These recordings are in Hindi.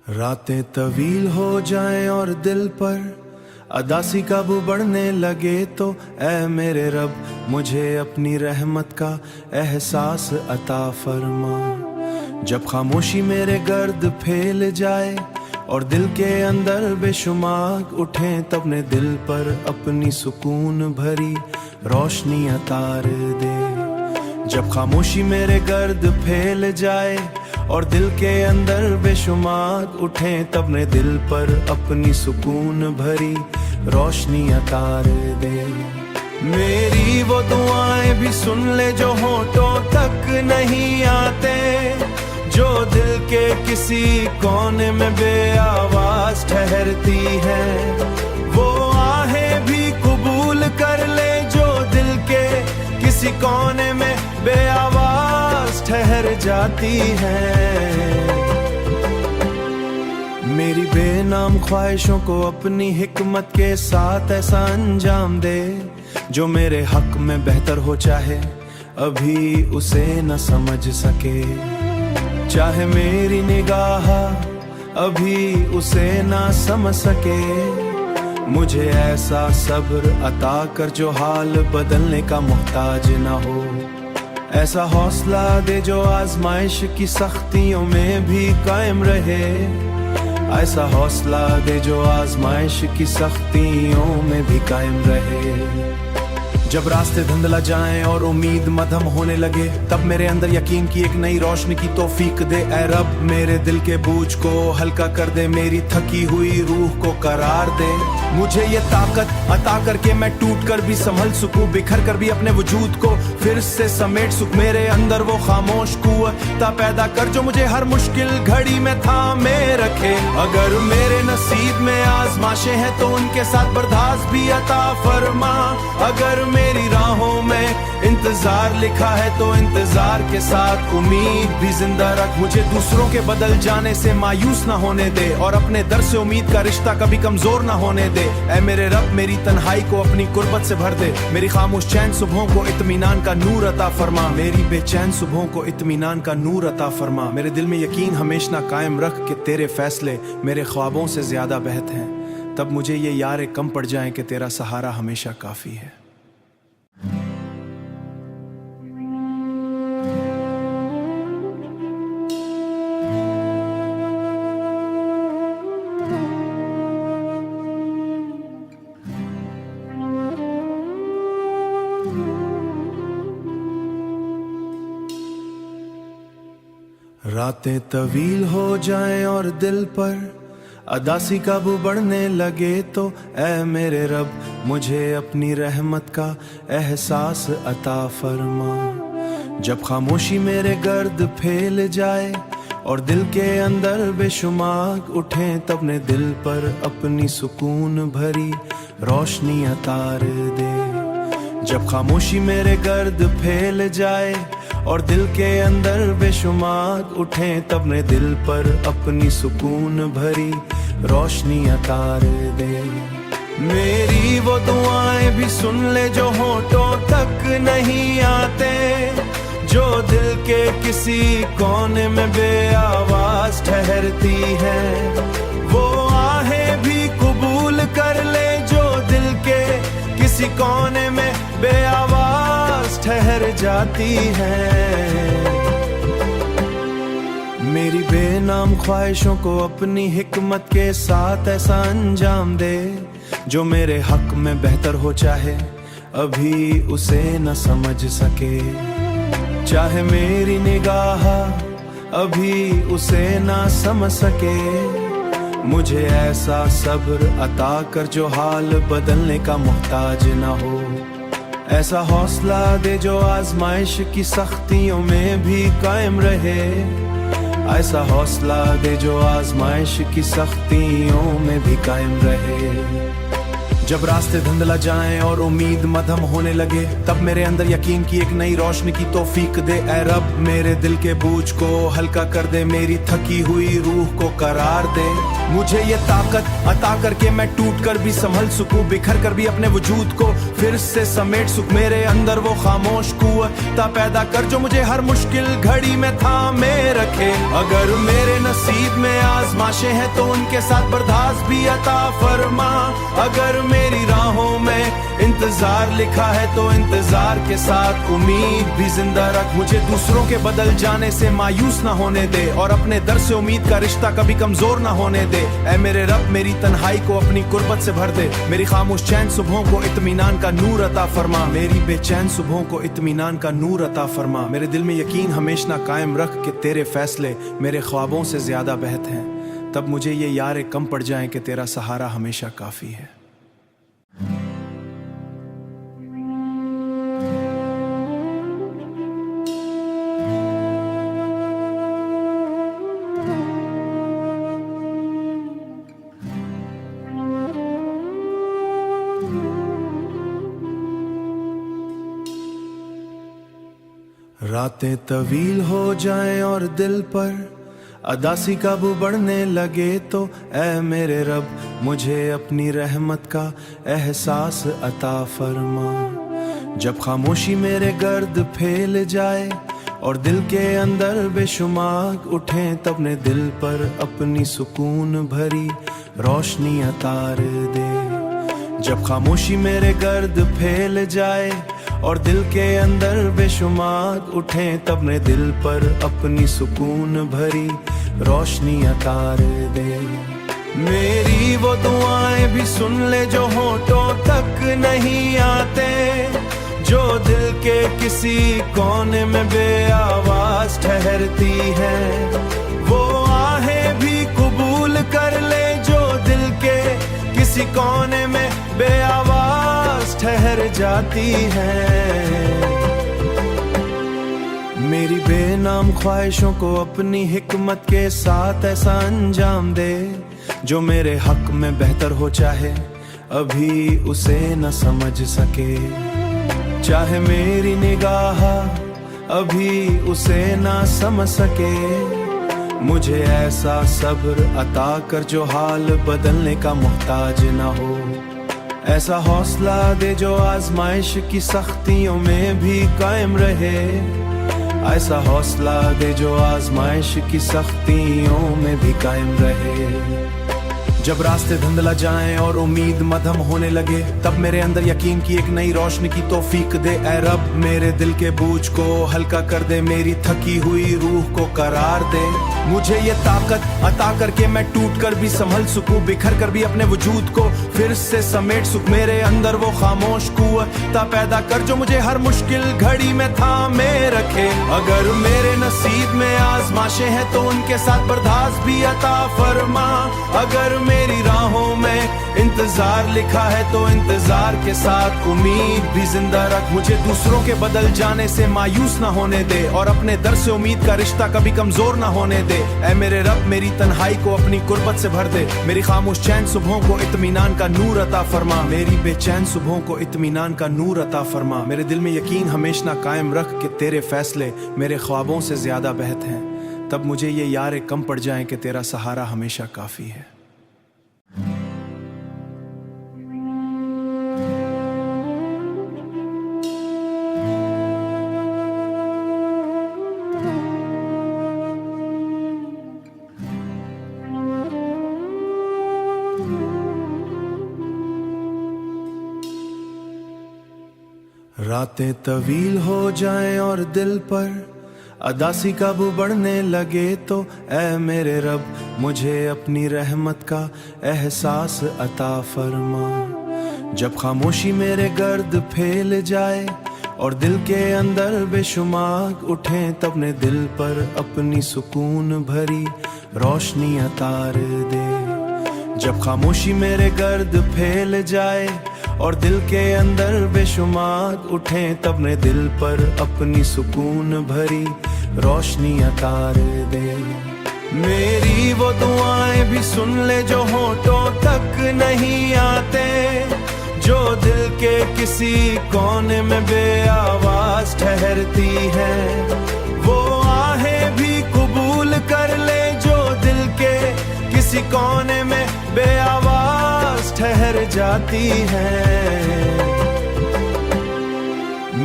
रातें तवील हो जाएं और दिल पर अदासी काबू बढ़ने लगे तो ऐ मेरे रब मुझे अपनी रहमत का एहसास अता फरमा। जब खामोशी मेरे गर्द फैल जाए और दिल के अंदर बेशुमार उठे तब ने दिल पर अपनी सुकून भरी रोशनी अतार दे। जब खामोशी मेरे गर्द फैल जाए और दिल के अंदर बेशुमार उठे तब ने दिल पर अपनी सुकून भरी रोशनी अतार दे। मेरी वो दुआएं भी सुन ले जो होठों तक नहीं आते, जो दिल के किसी कोने में बेआवाज ठहरती है। वो आहें भी कबूल कर ले जो दिल के किसी कोने में बेआवाज ठहर जाती है। मेरी बेनाम ख्वाहिशों को अपनी हिकमत के साथ ऐसा अंजाम दे जो मेरे हक में बेहतर हो, चाहे अभी उसे न समझ सके। चाहे मेरी निगाह अभी उसे ना समझ सके। मुझे ऐसा सब्र अता कर जो हाल बदलने का मोहताज ना हो। ऐसा हौसला दे जो आजमाइश की सख्तियों में भी कायम रहे। ऐसा हौसला दे जो आजमाइश की सख्तियों में भी कायम रहे। जब रास्ते धुंधला जाएं और उम्मीद मध्यम होने लगे तब मेरे अंदर यकीन की एक नई रोशनी की तौफीक दे। ऐ रब मेरे दिल के बोझ को हल्का कर दे, मेरी थकी हुई रूह को करार दे। मुझे ये ताकत अता करके मैं टूट कर भी संभल सकूं, बिखर कर भी अपने वजूद को फिर से समेट सकूं। मेरे अंदर वो खामोश कुव्वत पैदा कर जो मुझे हर मुश्किल घड़ी में थामे रखे। अगर मेरे नसीब में आजमाइशें हैं तो उनके साथ बर्दाश्त भी अता फरमा। अगर मेरी राहों में इंतजार लिखा है तो इंतजार के साथ उम्मीद भी जिंदा रख। मुझे दूसरों के बदल जाने से मायूस ना होने दे और अपने दर से उम्मीद का रिश्ता कभी कमजोर ना होने दे। ऐ मेरे रब मेरी तन्हाई को अपनी कुर्बत से भर दे। मेरी खामोश चैन सुबहों को इत्मीनान का नूर अता फरमा। मेरी बेचैन सुबहों को इत्मीनान का नूर अता फरमा। मेरे दिल में यकीन हमेशा कायम रख कि तेरे फैसले मेरे ख्वाबों से ज्यादा बेहतर हैं। तब मुझे ये यारें कम पड़ जाएं कि तेरा सहारा हमेशा काफी है। रातें तवील हो जाएं और दिल पर अदासी काबू बढ़ने लगे तो ऐ मेरे रब मुझे अपनी रहमत का एहसास अता फरमा। जब खामोशी मेरे गर्द फैल जाए और दिल के अंदर बेशुमार उठे तब ने दिल पर अपनी सुकून भरी रोशनी अतार दे। जब खामोशी मेरे गर्द फैल जाए और दिल के अंदर बेशुमार उठे तब ने दिल पर अपनी सुकून भरी रोशनी अतार दे। मेरी वो दुआएं भी सुन ले जो होठों तक नहीं आते, जो दिल के किसी कोने में बेआवाज ठहरती है। वो आहें भी कबूल कर ले जो दिल के किसी कोने में बेआवाज ठहर जाती है। मेरी बेनाम ख्वाहिशों को अपनी हिकमत के साथ ऐसा अंजाम दे जो मेरे हक में बेहतर हो, चाहे अभी उसे न समझ सके। चाहे मेरी निगाह अभी उसे ना समझ सके। मुझे ऐसा सब्र अता कर जो हाल बदलने का मोहताज ना हो। ऐसा हौसला दे जो आजमाइश की सख्तियों में भी कायम रहे। ऐसा हौसला दे जो आजमाइश की सख्तियों में भी कायम रहे। जब रास्ते धुंधला जाएं और उम्मीद मध्यम होने लगे, तब मेरे अंदर यकीन की एक नई रोशनी की तौफीक दे। ऐ रब मेरे दिल के बोझ को हल्का कर दे, मेरी थकी हुई रूह को करार दे। मुझे ये ताकत अता करके मैं टूट कर भी संभल सकूं, बिखर कर भी अपने वजूद को फिर से समेट सकूं। मेरे अंदर वो खामोश कुव्वत पैदा कर जो मुझे हर मुश्किल घड़ी में थामे रखे। अगर मेरे नसीब में आजमाइशें हैं तो उनके साथ बर्दाश्त भी अता फरमा। अगर मेरी राहों में इंतजार लिखा है तो इंतजार के साथ उम्मीद भी जिंदा रख। मुझे दूसरों के बदल जाने से मायूस ना होने दे और अपने दर से उम्मीद का रिश्ता कभी कमजोर ना होने दे। ऐ मेरे रब मेरी तन्हाई को अपनी कुर्बत से भर दे, मेरी खामोश चैन सुबहों को इत्मीनान का नूर अता फरमा। मेरी बेचैन सुबहों को इत्मीनान का नूर अता फरमा। मेरे दिल में यकीन हमेशा कायम रख कि तेरे फैसले मेरे ख्वाबों से ज्यादा बेहतर हैं। तब मुझे ये यार कम पड़ जाएं कि तेरा सहारा हमेशा काफी है। रातें तवील हो जाएं और दिल पर अदासी काबू बढ़ने लगे तो ऐ मेरे रब मुझे अपनी रहमत का एहसास अता फरमा। जब खामोशी मेरे गर्द फैल जाए और दिल के अंदर बेशुमार उठे, तब ने दिल पर अपनी सुकून भरी रोशनी अतार दे। जब खामोशी मेरे गर्द फैल जाए और दिल के अंदर बेशुमार उठे, तब ने दिल पर अपनी सुकून भरी रोशनी अतार दे। मेरी वो दुआएं भी सुन ले जो होठों तक नहीं आते, जो दिल के किसी कोने में बेआवाज ठहरती है। वो आहें भी कबूल कर ले जो दिल के किसी कोने में बेआवाज ठहर जाती है। मेरी बेनाम ख्वाहिशों को अपनी हिकमत के साथ ऐसा अंजाम दे जो मेरे हक में बेहतर हो, चाहे अभी उसे न समझ सके। चाहे मेरी निगाह अभी उसे ना समझ सके। मुझे ऐसा सब्र अता कर जो हाल बदलने का मोहताज ना हो। ऐसा हौसला दे जो आजमाइश की सख्तियों में भी कायम रहे। ऐसा हौसला दे जो आजमाइश की सख्तियों में भी कायम रहे। जब रास्ते धुंधला जाएं और उम्मीद मध्यम होने लगे, तब मेरे अंदर यकीन की एक नई रोशनी की तौफीक दे। ऐ रब मेरे दिल के बोझ को हल्का कर दे, मेरी थकी हुई रूह को करार दे। मुझे ये ताकत अता करके मैं टूट कर भी संभल सकूं, बिखर कर भी अपने वजूद को फिर से समेट सकूं। मेरे अंदर वो खामोश कुव्वत पैदा कर जो मुझे हर मुश्किल घड़ी में थामे रखे। अगर मेरे नसीब में आजमाइशें हैं तो उनके साथ बर्दाश्त भी अता फरमा। अगर मेरी राहों में इंतजार लिखा है तो इंतजार के साथ उम्मीद भी जिंदा रख। मुझे दूसरों के बदल जाने से मायूस ना होने दे और अपने दर से उम्मीद का रिश्ता कभी कमजोर ना होने दे। ऐ मेरे रब मेरी तन्हाई को अपनी कुर्बत से भर दे, मेरी खामोश चैन सुबहों को इत्मीनान का नूर अता फरमा। मेरी बेचैन सुबहों को इत्मीनान का नूर अता फरमा। मेरे दिल में यकीन हमेशा कायम रख कि तेरे फैसले मेरे ख्वाबों से ज्यादा बेहतर हैं। तब मुझे ये यार कम पड़ जाएं कि तेरा सहारा हमेशा काफी है। रातें तवील हो जाएं और दिल पर अदासी काबू बढ़ने लगे तो ऐ मेरे रब मुझे अपनी रहमत का एहसास अता फरमा। जब खामोशी मेरे गर्द फैल जाए और दिल के अंदर बेशुमार उठे, तब ने दिल पर अपनी सुकून भरी रोशनी अतार दे। जब खामोशी मेरे गर्द फैल जाए और दिल के अंदर बेशुमार उठे, तब ने दिल पर अपनी सुकून भरी रोशनी अतार दे। मेरी वो दुआएं भी सुन ले जो होठों तक नहीं आते, जो दिल के किसी कोने में बेआवाज ठहरती है। वो आहें भी कबूल कर ले जो दिल के किसी कोने में बेआवाज ठहर जाती है।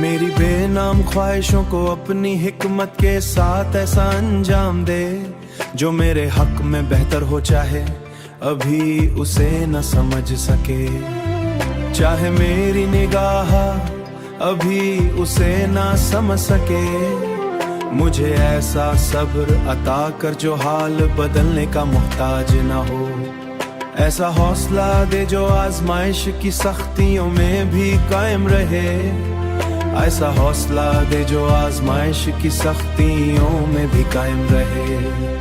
मेरी बेनाम ख्वाहिशों को अपनी हिकमत के साथ ऐसा अंजाम दे जो मेरे हक में बेहतर हो, चाहे अभी उसे न समझ सके। चाहे मेरी निगाह अभी उसे ना समझ सके। मुझे ऐसा सब्र अता कर जो हाल बदलने का मोहताज ना हो। ऐसा हौसला दे जो आजमाइश की सख्तियों में भी कायम रहे। ऐसा हौसला दे जो आजमाइश की सख्तियों में भी कायम रहे।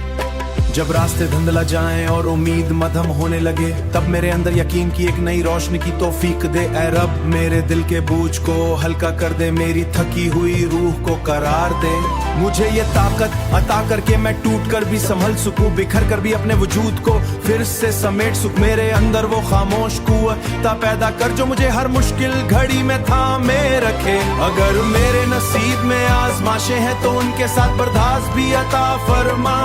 जब रास्ते धुंधला जाएं और उम्मीद मध्यम होने लगे, तब मेरे अंदर यकीन की एक नई रोशनी की तौफीक दे। ऐ रब मेरे दिल के बोझ को हल्का कर दे, मेरी थकी हुई रूह को करार दे। मुझे ये ताकत अता करके मैं टूट कर भी संभल सकूं, बिखर कर भी अपने वजूद को फिर से समेट सकूं। मेरे अंदर वो खामोश कुव्वत पैदा कर जो मुझे हर मुश्किल घड़ी में थामे रखे। अगर मेरे नसीब में आजमाइशें हैं तो उनके साथ बर्दाश्त भी अता फरमा।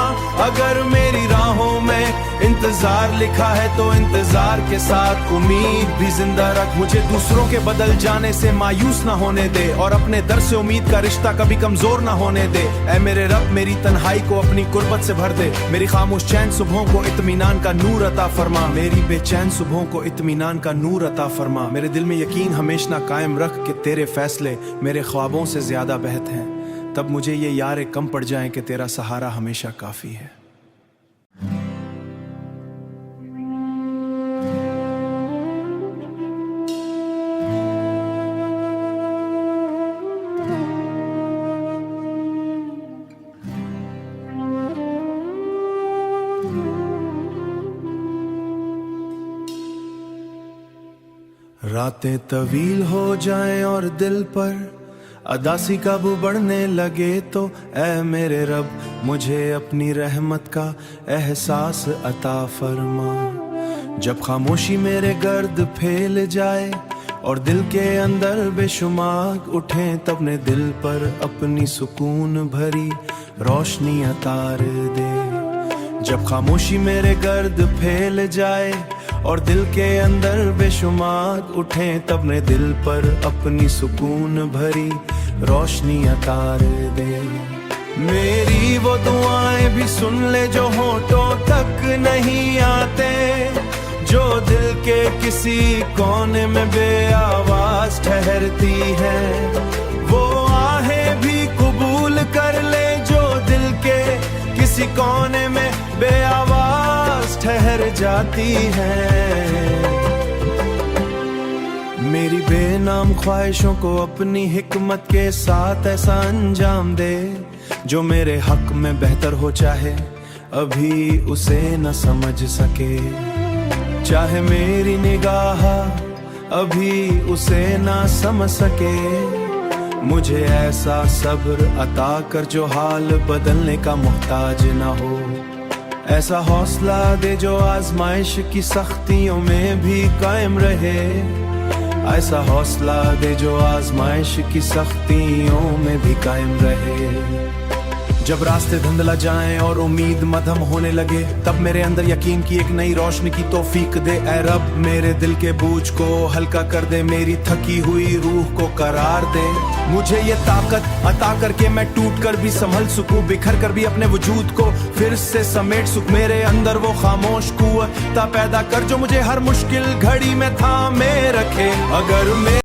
अगर मेरी राहों में इंतजार लिखा है तो इंतजार के साथ उम्मीद भी जिंदा रख। मुझे दूसरों के बदल जाने से मायूस ना होने दे और अपने दर से उम्मीद का रिश्ता कभी कमजोर ना होने दे। ऐ मेरे रब मेरी तन्हाई को अपनी कुर्बत से भर दे। मेरी खामोश चैन सुबहों को इत्मीनान का नूर अता फरमा। मेरी बेचैन सुबहों को इत्मीनान का नूर अता फरमा। मेरे दिल में यकीन हमेशा कायम रख कि तेरे फैसले मेरे ख्वाबों से ज्यादा बेहतर हैं। तब मुझे ये यारे कम पड़ जाएं कि तेरा सहारा हमेशा काफी है। रातें तवील हो जाएं और दिल पर अदासी काबू बढ़ने लगे तो ऐ मेरे रब मुझे अपनी रहमत का एहसास अता फरमा। जब खामोशी मेरे गर्द फैल जाए और दिल के अंदर बेशुमार उठे, तब ने दिल पर अपनी सुकून भरी रोशनी अतार दे। जब खामोशी मेरे गर्द फैल जाए और दिल के अंदर बेशुमार उठे, तब ने दिल पर अपनी सुकून भरी रोशनी अतार दे। मेरी वो दुआएं भी सुन ले जो होठों तक नहीं आते, जो दिल के किसी कोने में बेआवाज ठहरती है। वो आहें भी कबूल कर ले जो दिल के किसी कोने में बेआवाज ठहर जाती है। मेरी बेनाम ख्वाहिशों को अपनी हिकमत के साथ ऐसा अंजाम दे जो मेरे हक में बेहतर हो, चाहे अभी उसे न समझ सके। चाहे मेरी निगाह अभी उसे ना समझ सके। मुझे ऐसा सब्र अता कर जो हाल बदलने का मोहताज ना हो। ऐसा हौसला दे जो आजमाइश की सख्तियों में भी कायम रहे। ऐसा हौसला दे जो आजमाइश की सख्तियों में भी कायम रहे। जब रास्ते धुंधला जाएं और उम्मीद मध्यम होने लगे, तब मेरे अंदर यकीन की एक नई रोशनी की तौफीक दे। ऐ रब मेरे दिल के बोझ को हल्का कर दे, मेरी थकी हुई रूह को करार दे। मुझे ये ताकत अता करके मैं टूट कर भी संभल सकूं, बिखर कर भी अपने वजूद को फिर से समेट सकूं। मेरे अंदर वो खामोश कुव्वत पैदा कर जो मुझे हर मुश्किल घड़ी में थामे रखे। अगर मैं